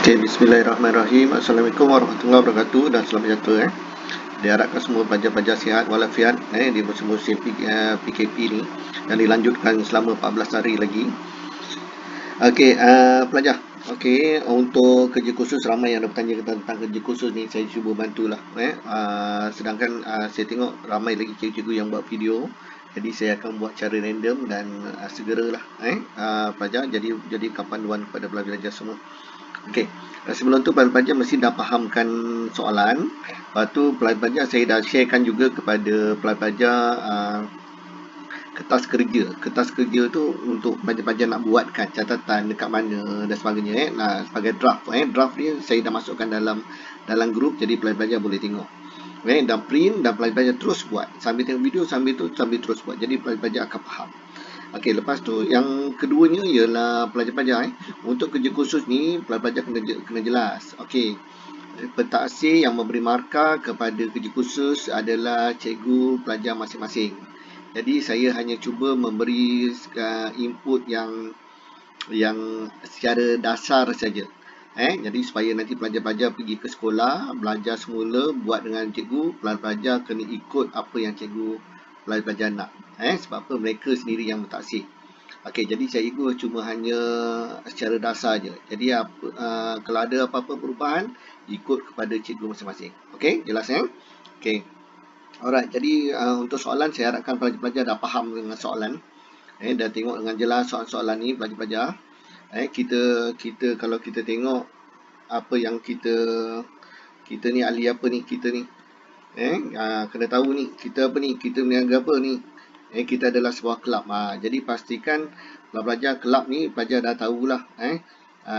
Okey, bismillahirrahmanirrahim. Assalamualaikum warahmatullahi wabarakatuh dan selamat sejahtera. Diharapkan semua pelajar-pelajar sihat walafiat di musim-musim PKP ni dan dilanjutkan selama 14 hari lagi. Okey, pelajar. Okey, untuk kerja khusus ramai yang dah bertanya tentang kerja khusus ni, saya cuba bantulah. Sedangkan saya tengok ramai lagi cikgu-cikgu yang buat video. Jadi saya akan buat cara random dan segeralah pelajar jadi panduan kepada pelajar-pelajar semua. Okey, sebelum tu pelajar mesti dah fahamkan soalan. Lepas tu pelajar saya dah sharekan juga kepada pelajar kertas kerja. Kertas kerja tu untuk pelajar-pelajar nak buatkan catatan dekat mana dan sebagainya. Sebagai draft. Draft dia saya dah masukkan dalam grup, jadi pelajar-pelajar boleh tengok. Dan print dan pelajar-pelajar terus buat. Sambil tengok video, sambil terus buat. Jadi pelajar-pelajar akan faham. Okey, lepas tu yang keduanya ialah pelajar-pelajar untuk kerja khusus ni pelajar kena jelas. Okey. Pentaksir yang memberi markah kepada kerja khusus adalah cikgu pelajar masing-masing. Jadi saya hanya cuba memberi input yang secara dasar saja. Jadi supaya nanti pelajar-pelajar pergi ke sekolah, belajar semula, buat dengan cikgu, pelajar-pelajar kena ikut apa yang cikgu pelajar nak. Sebab apa mereka sendiri yang mentaksir. Okey, jadi cikgu cuma hanya secara dasar je. Jadi kalau ada apa-apa perubahan, ikut kepada cikgu masing-masing. Okey, jelas Okey. Alright, jadi untuk soalan saya harapkan pelajar-pelajar dah faham dengan soalan. Dah tengok dengan jelas soalan-soalan ni pelajar-pelajar. Kita kalau kita tengok apa yang kita ni ahli apa ni kita ni. Kena tahu ni kita apa ni, kita meniaga apa ni. Kita adalah sebuah kelab. Jadi pastikan pelajar kelab ni pelajar dah tahulah.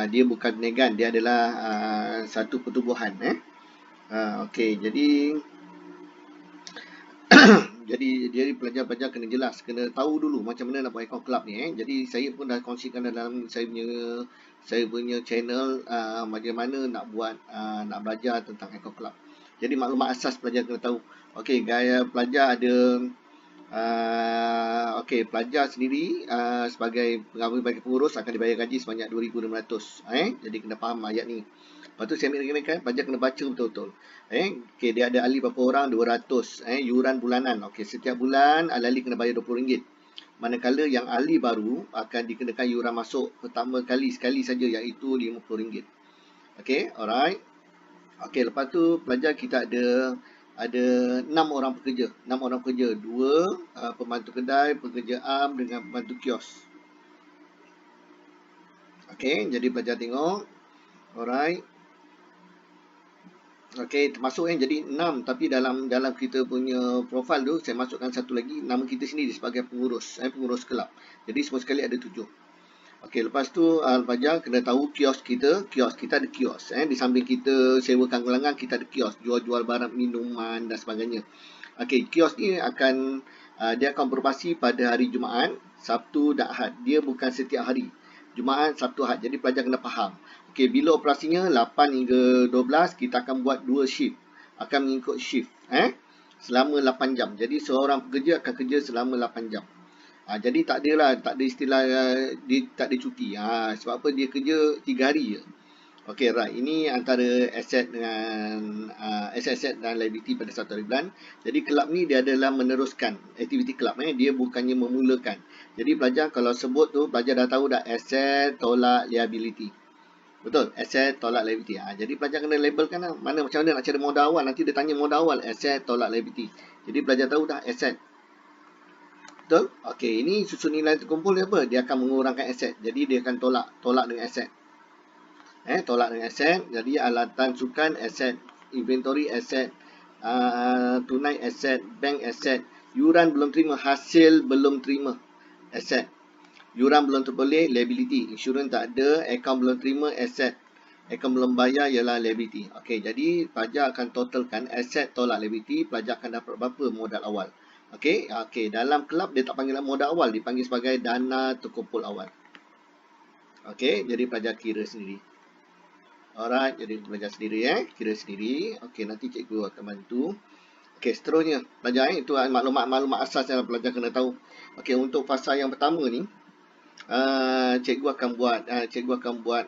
Dia bukan perniagaan, dia adalah satu pertubuhan. Okey, jadi jadi pelajar-pelajar kena jelas, kena tahu dulu macam mana nak buat akaun kelab ni. Jadi saya pun dah kongsikan dalam saya punya channel bagaimana nak buat nak belajar tentang akaun kelab. Jadi maklumat asas pelajar kena tahu. Okey, gaya pelajar ada pelajar sendiri sebagai pengurus akan dibayar gaji sebanyak 2,600. Jadi kena faham ayat ni. Lepas tu saya ambil rekan pelajar kena baca betul-betul. Okey, dia ada ahli berapa orang? 200. Yuran bulanan. Okey, setiap bulan ahli kena bayar RM20. Manakala yang ahli baru akan dikenakan yuran masuk pertama kali sekali saja, iaitu RM50. Okey, alright. Okey, lepas tu pelajar kita ada 6 orang pekerja. 6 orang pekerja. 2 pembantu kedai, pekerja am dengan pembantu kios. Okey, jadi pelajar tengok. Alright. Okey, termasuk jadi 6, tapi dalam kita punya profil tu saya masukkan satu lagi nama kita sendiri sebagai pengurus, pengurus kelab. Jadi semua sekali ada 7. Okey, lepas tu pelajar kena tahu kios kita ada kios. Di samping kita sewakan gelangan, kita ada kios, jual-jual barang minuman dan sebagainya. Okey, kios ni dia akan beroperasi pada hari Jumaat, Sabtu dan Ahad. Dia bukan setiap hari. Jumaat, Sabtu, Ahad. Jadi pelajar kena faham. Okey, bila operasinya 8 hingga 12, kita akan buat 2 shift. Akan mengikut shift. Selama 8 jam. Jadi seorang pekerja akan kerja selama 8 jam. Jadi tak ada istilah dia tak ada cuti. Sebab apa dia kerja 3 hari je. Okey, right. Ini antara aset dengan aset dan liability pada satu hari bulan. Jadi kelab ni dia adalah meneruskan aktiviti kelab. Dia bukannya memulakan. Jadi pelajar kalau sebut tu pelajar dah tahu dah aset tolak liability. Betul, aset tolak liability. Jadi pelajar kena labelkan mana macam mana nak cari modal awal. Nanti dia tanya modal awal, aset tolak liability. Jadi pelajar tahu dah aset. Betul? Okey, ini susun nilai terkumpul dia apa? Dia akan mengurangkan aset. Jadi dia akan tolak dengan aset. Tolak dengan aset. Jadi alatan sukan aset, inventory aset, tunai aset, bank aset, yuran belum terima, hasil belum terima aset. Yuran belum terboleh, liability. Insurans tak ada, akaun belum terima, aset. Akaun belum bayar ialah liability. Okey, jadi pelajar akan totalkan aset tolak liability, pelajar akan dapat berapa modal awal. Okey, dalam kelab dia tak panggil modal awal, dipanggil sebagai dana terkumpul awal. Okey, jadi pelajar kira sendiri. Alright, jadi pelajar sendiri kira sendiri. Okey, nanti cikgu akan bantu. Okey, seterusnya pelajar itu maklumat asas yang pelajar kena tahu. Okey, untuk fasa yang pertama ni cikgu akan buat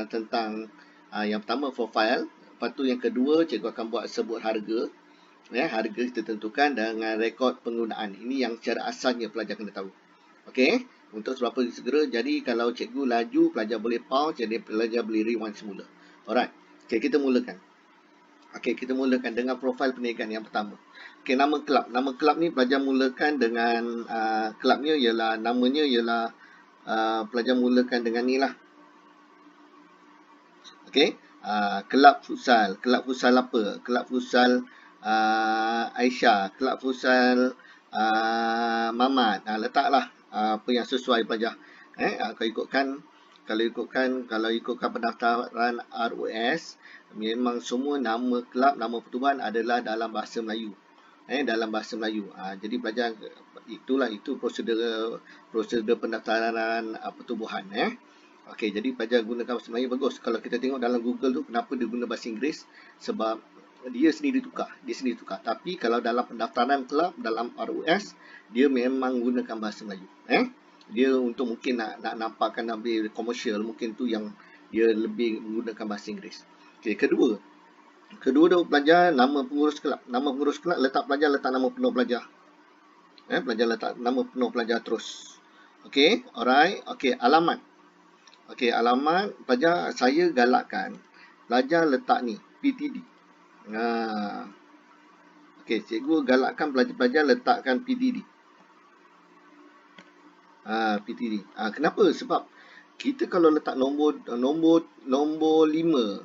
tentang Yang pertama profile, lepas tu yang kedua cikgu akan buat sebut harga. Harga kita tentukan dengan rekod penggunaan. Ini yang secara asasnya pelajar kena tahu. Okey, untuk seberapa segera. Jadi kalau cikgu laju, pelajar boleh pause, jadi pelajar boleh rewind semula. Alright. Okey, kita mulakan. Okey, kita mulakan dengan profil perniagaan yang pertama. Okey, nama kelab. Nama kelab ni pelajar mulakan dengan kelabnya ialah, namanya ialah pelajar mulakan dengan ni lah. Okey, kelab futsal. Kelab futsal apa? Kelab futsal Aisyah. Kelab futsal Mamat. Letaklah apa yang sesuai pelajar. Kalau ikutkan pendaftaran ROS, memang semua nama kelab, nama pertubuhan adalah dalam bahasa Melayu. Dalam bahasa Melayu. Jadi pelajar, itu prosedur pendaftaran pertubuhan. Okey, jadi pelajar gunakan bahasa Melayu bagus. Kalau kita tengok dalam Google tu, kenapa dia guna bahasa Inggeris? Sebab dia sendiri tukar. Tapi kalau dalam pendaftaran kelab, dalam ROS, dia memang gunakan bahasa Melayu. Dia untuk mungkin nak nampakkan lebih komersial, mungkin tu yang dia lebih menggunakan bahasa Inggeris. Okey, kedua tu pelajar nama pengurus kelab. Nama pengurus kelab letak nama penuh pelajar. Pelajar letak nama penuh pelajar terus. Okey, alright. Okey, alamat. Okey, alamat pelajar, saya galakkan pelajar letak ni, PTD. Okey, cikgu galakkan pelajar letakkan PTD. PTD. Kenapa? Sebab kita kalau letak nombor 5,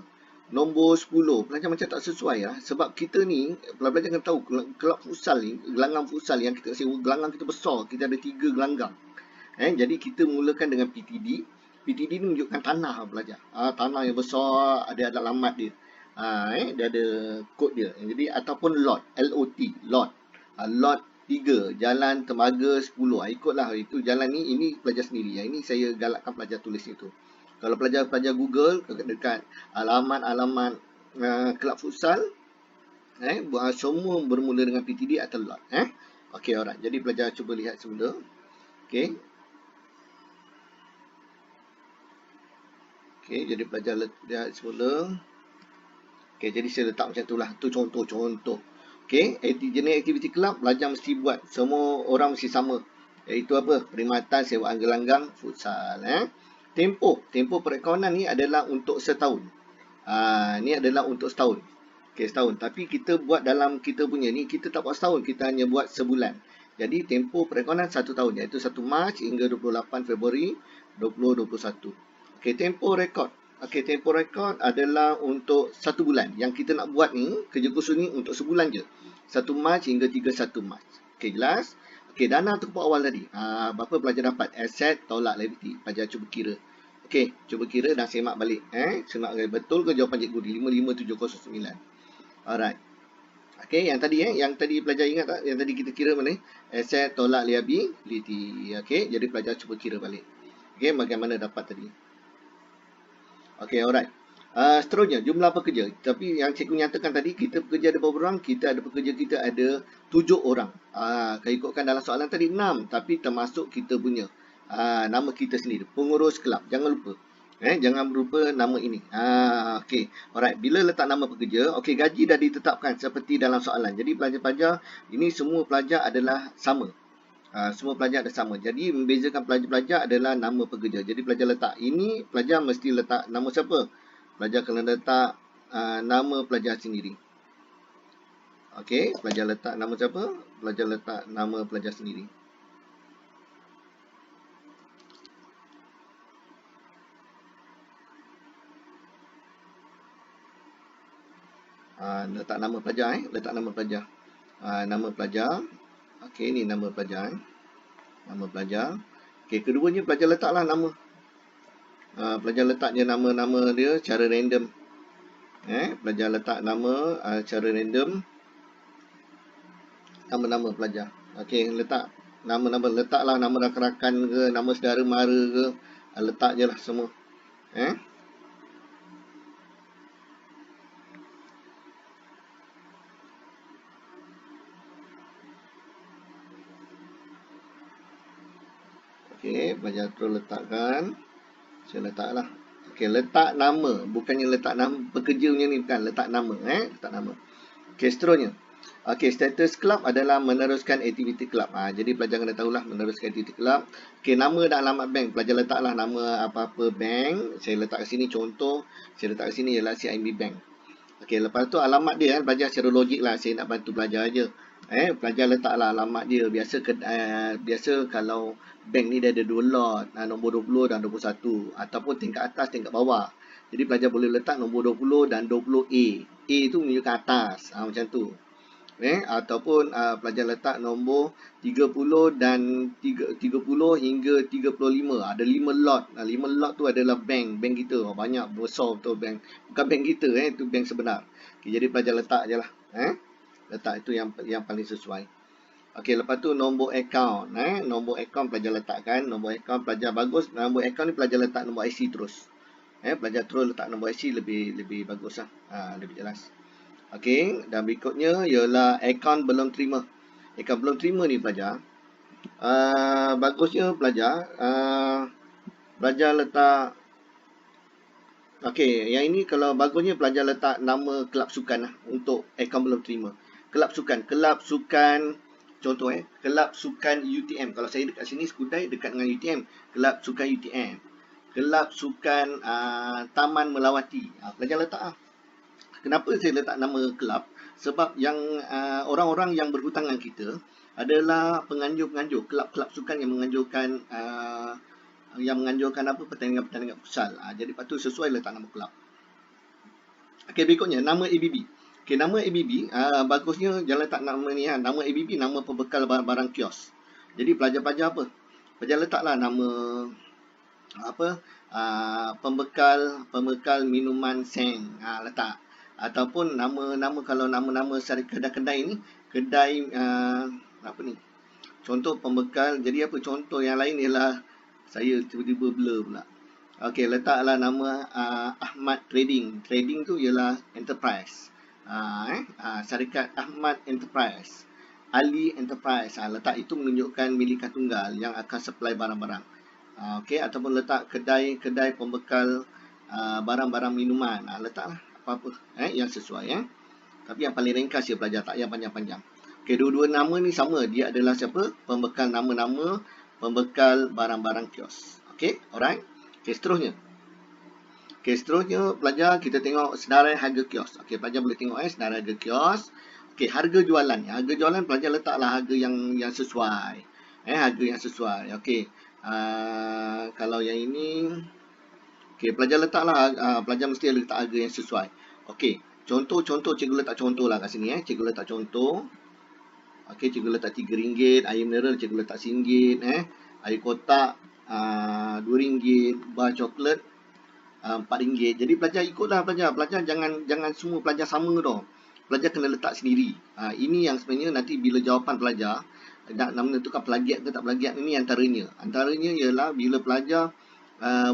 nombor 10, pelajar macam tak sesuai lah. Sebab kita ni, pelajar kena tahu, kelab futsal ni, gelanggang futsal yang kita sewa, gelanggang kita besar, kita ada 3 gelanggang. Jadi kita mulakan dengan PTD. PTD ni menunjukkan tanah pelajar. Tanah yang besar, ada alamat dia. Dia ada kod dia. Jadi ataupun lot, LOT, lot. Lot 3, Jalan Tembaga 10. Ikutlah itu jalan ni, ini pelajar sendiri. Ini saya galakkan pelajar tulis itu. Kalau pelajar Google dekat alamat kelab futsal, semua bermula dengan PTD atau lot. Okey, alright. Jadi pelajar cuba lihat semula. Okey. Okey, jadi pelajar lihat semula. Okey, jadi saya letak macam itulah. Tu contoh. Okey, jenis aktiviti kelab pelajar mesti buat. Semua orang mesti sama. Iaitu apa? Perkhidmatan sewaan gelanggang futsal. Tempoh perekonomian ni adalah untuk setahun. Ni adalah untuk setahun. Okey, setahun. Tapi kita buat dalam kita punya ni, kita tak buat setahun, kita hanya buat sebulan. Jadi tempoh perekonomian 1 tahun, iaitu 1 Mac hingga 28 Februari 2021. Okey, tempoh rekod. Okey, tempoh rekod adalah untuk 1 bulan. Yang kita nak buat ni, kerja khusus ni untuk sebulan je. 1 Mac hingga 31 Mac. Okey, jelas? Okey, dana untuk awal tadi. Berapa pelajar dapat? Aset tolak liability. Pelajar cuba kira. Okey, cuba kira dan semak balik. Semak balik. Betul ke jawapan cikgu di 55709? Alright. Okey, yang tadi pelajar ingat tak? Yang tadi kita kira mana? Aset tolak liability. Okey, jadi pelajar cuba kira balik. Okey, bagaimana dapat tadi? Okey, alright. Seterusnya, jumlah pekerja. Tapi yang cikgu nyatakan tadi, kita pekerja ada berapa orang? Kita ada 7 orang. Kalau ikutkan dalam soalan tadi 6. Tapi termasuk kita punya. Nama kita sendiri. Pengurus kelab. Jangan lupa. Jangan lupa nama ini. Okey. Alright. Bila letak nama pekerja, okey, gaji dah ditetapkan seperti dalam soalan. Jadi pelajar-pelajar, ini semua pelajar adalah sama. Semua pelajar ada sama. Jadi membezakan pelajar-pelajar adalah nama pekerja. Jadi pelajar letak ini, pelajar mesti letak nama siapa? Pelajar kena letak nama pelajar sendiri. Okey, pelajar letak nama siapa? Pelajar letak nama pelajar sendiri. Letak nama pelajar, letak nama pelajar. Nama pelajar. Okey, ni nama pelajar. Nama pelajar. Okey, keduanya pelajar letaklah nama. Pelajar letak je nama-nama dia secara random. Pelajar letak nama secara random. Nama-nama pelajar. Okey, letak nama-nama, letaklah nama rakan-rakan ke, nama saudara mara ke. Letak je lah semua. Okey, pelajar terus letakkan. Saya letaklah. Okey, letak nama. Bukannya letak nama pekerja punya ni, bukan. Letak nama. Letak nama. Okey, seterusnya. Okey, status kelab adalah meneruskan aktiviti kelab. Jadi pelajar kena tahulah meneruskan aktiviti kelab. Okey, nama dan alamat bank. Pelajar letaklah nama apa-apa bank. Saya letak kat sini contoh. Saya letak kat sini ialah CIMB Bank. Okey, lepas tu alamat dia pelajar secara logik lah. Saya nak bantu pelajar aja. Pelajar letaklah alamat dia. Biasa kalau bank ni dia ada 2 lot, nombor 20 dan 21, ataupun tingkat atas, tingkat bawah. Jadi pelajar boleh letak nombor 20 dan 20A. A tu menunjukkan atas, macam tu. Ataupun pelajar letak nombor 30 dan 30 hingga 35. Ada 5 lot. 5 lot tu adalah bank kita. Banyak besar betul bank. Bukan bank kita, itu bank sebenar. Okay, jadi pelajar letak je lah. Letak itu yang paling sesuai. Okey, lepas tu nombor akaun. Nombor akaun pelajar letakkan. Nombor akaun pelajar bagus. Nombor akaun ni pelajar letak nombor IC terus. Pelajar terus letak nombor IC lebih bagus lah. Lebih jelas. Okey, dan berikutnya ialah akaun belum terima. Akaun belum terima ni pelajar. Bagusnya pelajar. Pelajar letak. Okey, yang ini kalau bagusnya pelajar letak nama kelab sukan lah untuk akaun belum terima. Kelab sukan contoh kelab sukan UTM. Kalau saya dekat sini Skudai dekat dengan UTM. Kelab sukan UTM. Kelab sukan Taman Melawati. Pelajar letak lah. Kenapa saya letak nama kelab? Sebab yang orang-orang yang berhutang dengan kita adalah penganjur-penganjur, kelab-kelab sukan yang menganjurkan apa, pertandingan-pertandingan futsal. Jadi patut sesuai letak nama kelab. Okey, berikutnya nama ABB. Okey, nama ABB bagusnya jangan letak nama ni nama ABB, nama pembekal barang kios. Jadi pelajar-pelajar apa? Pelajar letaklah nama apa? Pembekal minuman seng. Letak. Ataupun nama-nama kalau nama-nama kedai-kedai ni, kedai apa ni? Contoh pembekal. Jadi apa contoh yang lain ialah saya tiba-tiba blur pula. Okey, letaklah nama Ahmad Trading. Trading tu ialah enterprise. Syarikat Ahmad Enterprise. Ali Enterprise. Letak itu menunjukkan milikan tunggal yang akan supply barang-barang. Okey, ataupun letak kedai pembekal barang-barang minuman. Letaklah apa-apa yang sesuai Tapi yang paling ringkas dia pelajar, tak yang panjang-panjang. Okey, dua-dua nama ni sama, dia adalah siapa? Pembekal nama-nama, pembekal barang-barang kios. Okey, alright. Okey, seterusnya. Pelajar kita tengok senarai harga kios. Okey, pelajar boleh tengok senarai harga kios. Okey, harga jualan. Harga jualan pelajar letaklah harga yang sesuai. Harga yang sesuai. Okey. Kalau yang ini okey, pelajar letaklah pelajar mesti letak harga yang sesuai. Okey, contoh cikgu letak contoh lah kat sini Cikgu letak contoh. Okey, cikgu letak RM3, air mineral cikgu letak RM1, air kotak RM2, bar coklat RM4. Jadi pelajar ikutlah pelajar. Pelajar jangan semua pelajar sama tau. Pelajar kena letak sendiri. Ini yang sebenarnya nanti bila jawapan pelajar nak menentukan plagiat ke tak plagiat, ini antaranya. Antaranya ialah bila pelajar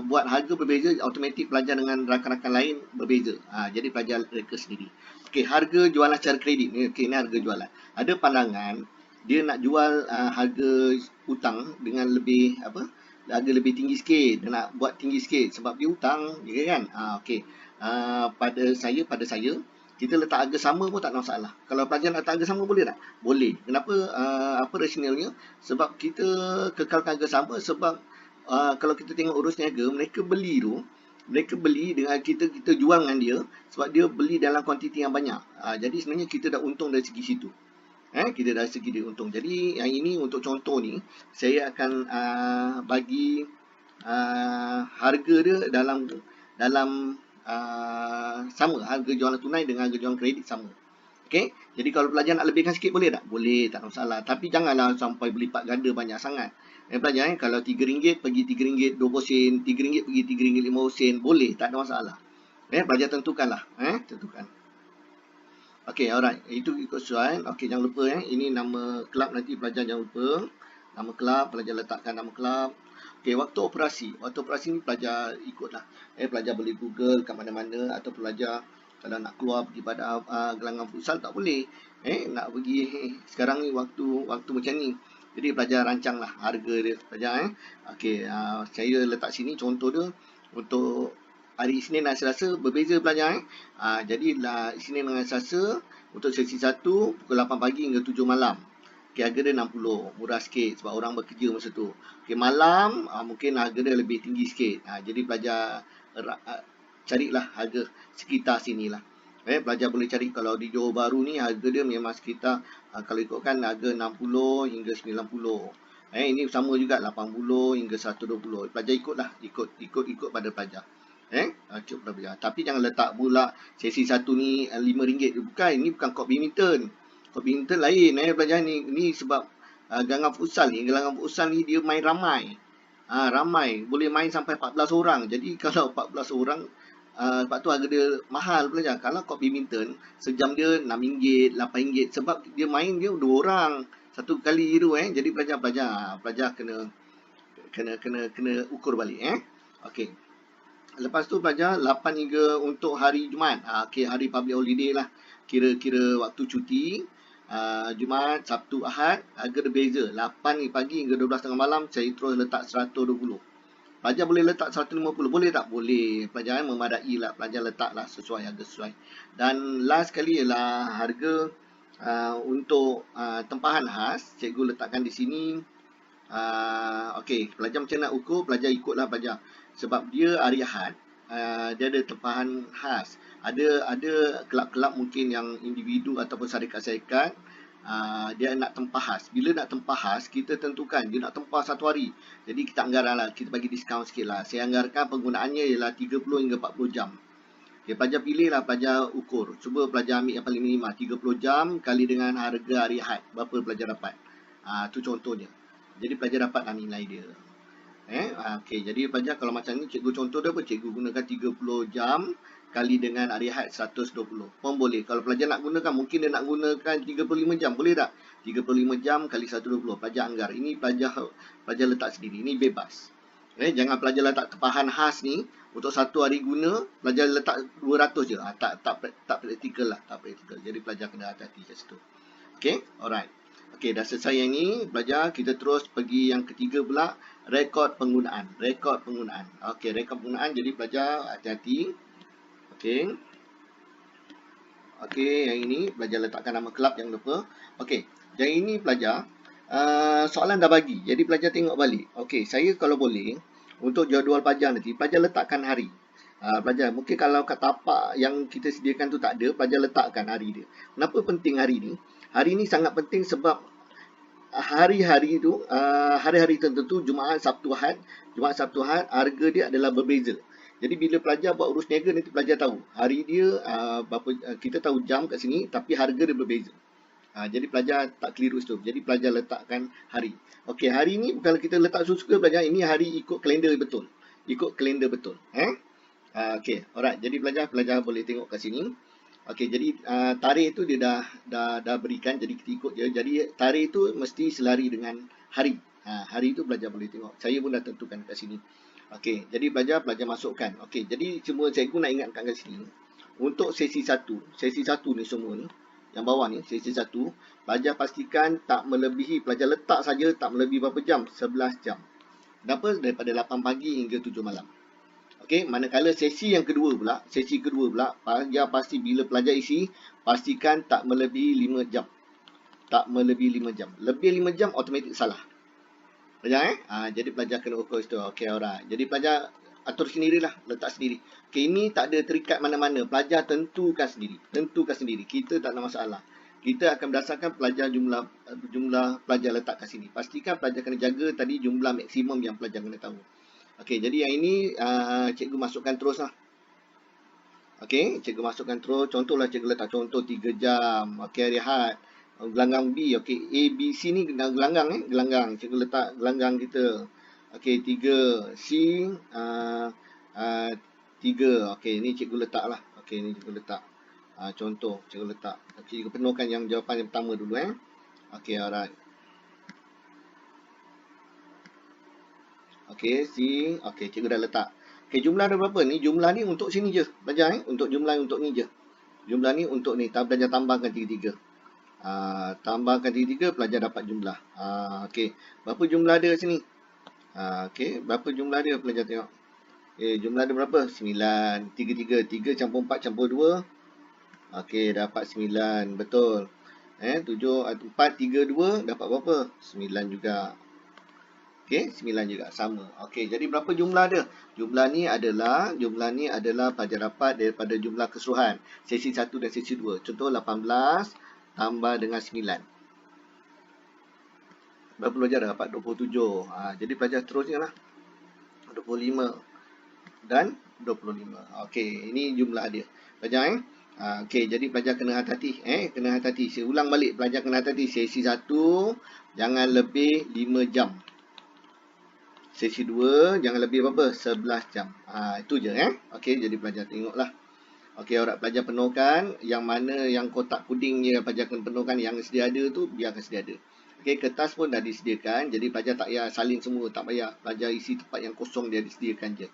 buat harga berbeza, automatik pelajar dengan rakan-rakan lain berbeza. Jadi pelajar reka sendiri. Okey, harga jualan secara kredit. Okey, ini harga jualan. Ada pandangan dia nak jual harga hutang dengan lebih harga lebih tinggi sikit. Dia nak buat tinggi sikit sebab dia hutang, kan? Okey. Pada saya kita letak harga sama pun tak ada masalah. Kalau pelajar nak letak harga sama boleh tak? Boleh. Kenapa? Apa rasionalnya? Sebab kita kekalkan harga sama sebab kalau kita tengok urus niaga, mereka beli dengan kita jual dengan dia sebab dia beli dalam kuantiti yang banyak. Jadi sebenarnya kita dah untung dari segi situ. Kita dah segi dia untung. Jadi yang ini untuk contoh ni saya akan bagi harga dia dalam sama, harga jualan tunai dengan harga jualan kredit sama. Okey, jadi kalau pelajar nak lebihkan sikit boleh tak? Boleh, tak ada masalah. Tapi janganlah sampai berlipat ganda banyak sangat. Pelajar kalau RM3 pergi RM3.20, RM3 pergi RM3.50, boleh, tak ada masalah. Pelajar tentukanlah, tentukan. Okey, alright. Itu ikut soalan. Okey, jangan lupa ini nama kelab, nanti pelajar jangan lupa. Nama kelab, pelajar letakkan nama kelab. Okey, waktu operasi ni pelajar ikutlah. Pelajar boleh Google kat mana-mana, atau pelajar kalau nak keluar pergi pada gelangan futsal tak boleh. Nak pergi sekarang ni waktu macam ni. Jadi pelajar rancanglah harga dia pelajar. Okey, saya letak sini contoh dia untuk hari Isnin dan Selasa berbeza pelajar. Jadi Isnin dengan Selasa untuk sesi 1 pukul 8 pagi hingga 7 malam. Okay, harga dia 60, murah sikit sebab orang bekerja masa tu. Okay, malam mungkin harga dia lebih tinggi sikit. Jadi pelajar carilah harga sekitar sini lah. Pelajar boleh cari kalau di Johor Bahru ni harga dia memang sekitar kalau ikutkan harga 60 hingga 90. Ini sama juga 80 hingga 120. Pelajar ikutlah, ikut pada pelajar. Ikut pada pelajar. Tapi jangan letak pula sesi 1 ni RM5. Bukan, ini bukan court badminton. Court badminton lain pelajar ni. Ini sebab gelanggang futsal ni. Gelanggang futsal ni dia main ramai. Ramai. Boleh main sampai 14 orang. Jadi kalau 14 orang, sebab tu harga dia mahal pelajar. Kalau court badminton, sejam dia RM6, RM8. Sebab dia main dia 2 orang. Satu kali tu jadi pelajar kena ukur balik Okey. Lepas tu pelajar 8 hingga untuk hari Jumaat. Okey, hari public holiday lah. Kira-kira waktu cuti. Jumaat, Sabtu, Ahad harga dia beza. 8 pagi hingga 12 tengah malam saya terus letak 120. Pelajar boleh letak 150. Boleh tak? Boleh. Pelajar memadai lah. Pelajar letaklah sesuai harga sesuai. Dan last kali ialah harga untuk tempahan khas. Cikgu letakkan di sini. Okey, pelajar macam nak ukur, pelajar ikutlah pelajar. Sebab dia hari Ahad, dia ada tempahan khas. Ada kelab-kelab mungkin yang individu ataupun syarikat-syarikat, dia nak tempah khas. Bila nak tempah khas, kita tentukan dia nak tempah 1 hari. Jadi kita anggarkanlah, kita bagi diskaun sikit lah. Saya anggarkan penggunaannya ialah 30 hingga 40 jam. Okay, pelajar pilihlah, pelajar ukur. Cuba pelajar ambil yang paling minima, 30 jam kali dengan harga hari Ahad. Berapa pelajar dapat? Tu contohnya. Jadi pelajar dapatlah nilai dia. Okey, jadi pelajar kalau macam ni, cikgu contoh dia apa? Cikgu gunakan 30 jam kali dengan hari Ahad 120. Pun boleh. Kalau pelajar nak gunakan, mungkin dia nak gunakan 35 jam. Boleh tak? 35 jam kali 120. Pelajar anggar. Ini pelajar letak sendiri. Ini bebas. Jangan pelajar letak tempahan khas ni untuk 1 hari guna, pelajar letak 200 je. Tak praktikal lah, tak praktikal. Jadi pelajar kena hati-hati kat situ. Okey, alright. Okey, dah selesai yang ni, pelajar kita terus pergi yang ketiga pula, rekod penggunaan. Rekod penggunaan. Okey, rekod penggunaan, jadi pelajar hati-hati. Okey. Okey, yang ini pelajar letakkan nama kelab, jangan lupa. Okey, yang ini pelajar soalan dah bagi. Jadi pelajar tengok balik. Okey, saya kalau boleh untuk jadual pelajar nanti, pelajar letakkan hari. Pelajar, mungkin kalau kat tapak yang kita sediakan tu tak ada, pelajar letakkan hari dia. Kenapa penting hari ni? Hari ni sangat penting sebab hari-hari tu, hari-hari tertentu, Jumaat, Sabtu, Ahad, harga dia adalah berbeza. Jadi bila pelajar buat urus niaga, nanti pelajar tahu hari dia berapa, kita tahu jam kat sini, tapi harga dia berbeza. Jadi pelajar tak keliru situ. Jadi pelajar letakkan hari. Okey, hari ni kalau kita letak suka pelajar, ini hari ikut kalender betul. Ikut kalender betul. Okey, alright. Jadi pelajar boleh tengok kat sini. Okey, jadi tarikh tu dia dah berikan, jadi kita ikut je. Jadi tarikh tu mesti selari dengan hari. Hari tu pelajar boleh tengok. Saya pun dah tentukan kat sini. Okey, jadi pelajar masukkan. Okey, jadi cuma cikgu nak ingatkan kat sini. Untuk sesi 1 ni semua ni, yang bawah ni, sesi 1, pelajar pastikan tak melebihi, pelajar letak saja tak melebihi berapa jam? 11 jam. Kenapa? Daripada 8 pagi hingga 7 malam. Okey, manakala sesi kedua pula, pelajar pasti bila pelajar isi, pastikan tak melebihi 5 jam. Tak melebihi 5 jam. Lebih 5 jam, automatik salah. Pelajar jadi pelajar kena ukur itu. Okey, alright. Jadi pelajar atur sendirilah, letak sendiri. Okey, ini tak ada terikat mana-mana. Pelajar tentukan sendiri. Kita tak ada masalah. Kita akan berdasarkan pelajar jumlah pelajar letak kat sini. Pastikan pelajar kena jaga tadi jumlah maksimum yang pelajar kena tahu. Okey, jadi yang ini cikgu masukkan terus lah. Okey, cikgu masukkan terus. Contohlah cikgu letak contoh 3 jam. Okey, hari Ahad. Gelanggang B. Okey, A, B, C ni gelanggang gelanggang. Cikgu letak gelanggang kita. Okey, 3. C 3. Okey, ni cikgu letak lah. Okey, ni cikgu letak. Contoh cikgu letak. Cikgu penuhkan yang jawapan yang pertama dulu Okey, alright. Okey, C. Okey, cikgu dah letak. Okey, jumlah dah berapa? Ni jumlah ni untuk sini je. Belajar untuk jumlah untuk ni je. Jumlah ni untuk ni. Belajar tambahkan 3-3. Tambahkan 3-3, pelajar dapat jumlah. Okey, berapa jumlah dia sini? Okey, berapa jumlah dia pelajar tengok. Jumlah dia berapa? 9. 3 campur 4 campur 2. Okey, dapat 9. Betul. 7, 4, 3, 2. Dapat berapa? 9 juga. Okey, 9 juga. Sama. Okey, jadi berapa jumlah dia? Jumlah ni adalah pelajar dapat daripada jumlah keseluruhan. Sesi 1 dan sesi 2. Contoh 18 tambah dengan 9. Berapa pelajar dapat? 27. Jadi pelajar seterusnya lah. 25 dan 25. Okey, ini jumlah dia. Pelajar okey, jadi pelajar kena hati-hati. Kena hati-hati. Saya ulang balik. Pelajar kena hati-hati. Sesi 1 jangan lebih 5 jam. Sesi 2 jangan lebih berapa? 11 jam. Itu je Okey, jadi pelajar tengoklah. Okey, orang pelajar penuhkan yang mana yang kotak puding je pelajar kena penuhkan, yang sedia ada tu biarkan sedia ada. Okey, kertas pun dah disediakan, jadi pelajar tak payah salin semua, tak payah. Pelajar isi tempat yang kosong dia disediakan je.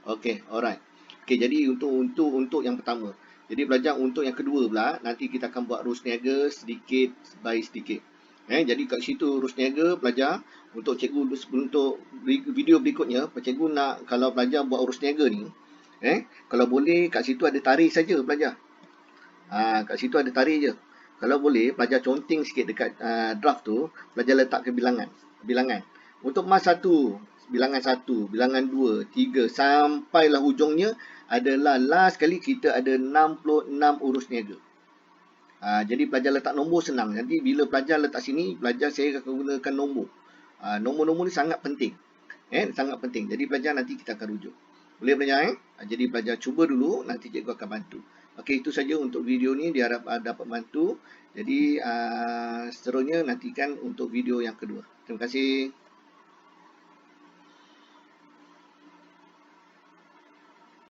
Okey, alright. Okey, jadi untuk yang pertama. Jadi pelajar untuk yang kedua pula, nanti kita akan buat urus niaga sedikit by sedikit. Jadi kat situ urus niaga pelajar, untuk cikgu untuk video berikutnya, cikgu nak kalau pelajar buat urus niaga ni, kalau boleh kat situ ada tarikh saja pelajar. Kat situ ada tarikh je. Kalau boleh pelajar conteng sikit dekat draft tu, pelajar letak ke bilangan. Untuk mas 1, bilangan 1, bilangan 2, 3 sampailah hujungnya adalah last kali kita ada 66 urus niaga. Jadi pelajar letak nombor senang. Nanti bila pelajar letak sini, pelajar saya akan gunakan nombor. Nombor-nombor ni sangat penting. Sangat penting. Jadi pelajar nanti kita akan rujuk. Boleh pelajar Jadi pelajar cuba dulu, nanti cikgu akan bantu. Okey, itu saja untuk video ni, diharap dapat bantu. Jadi seterusnya nantikan untuk video yang kedua. Terima kasih.